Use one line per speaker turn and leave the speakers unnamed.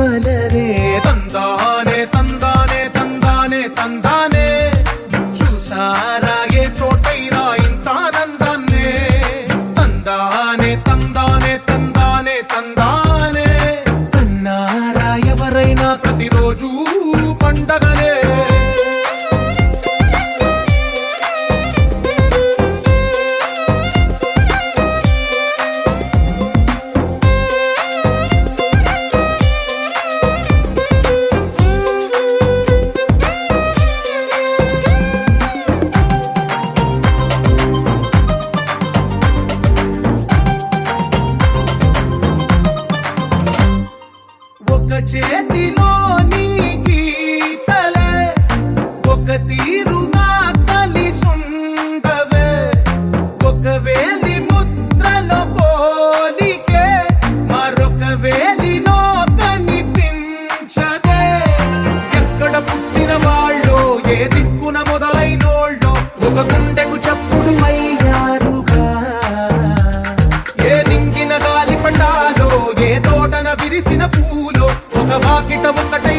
వలనే తందానే తందానే తందానే తందానే చూసారా ఏ చోటైనా ఇంత ఆనందాన్నే తందానే తందానే తందానే తందానే అన్నారా ఎవరైనా ప్రతిరోజు పండగనే చేతిలో నీ గీతలే ఒక తీరుగా కలిసుండవే ఒక వేలి ముద్రలో పోలికే మరొక వేలిలో కనిపించదే ఎక్కడ పుట్టిన వాళ్ళో ఏ దిక్కున మొదలైనోళ్ళో ఒక గుండెకు చప్పుడు అయ్యారుగా ఏ నింగిన గాలి పటాలో ఏ తోటన విరిసిన పూలో ఒక వాకిట ఒకటై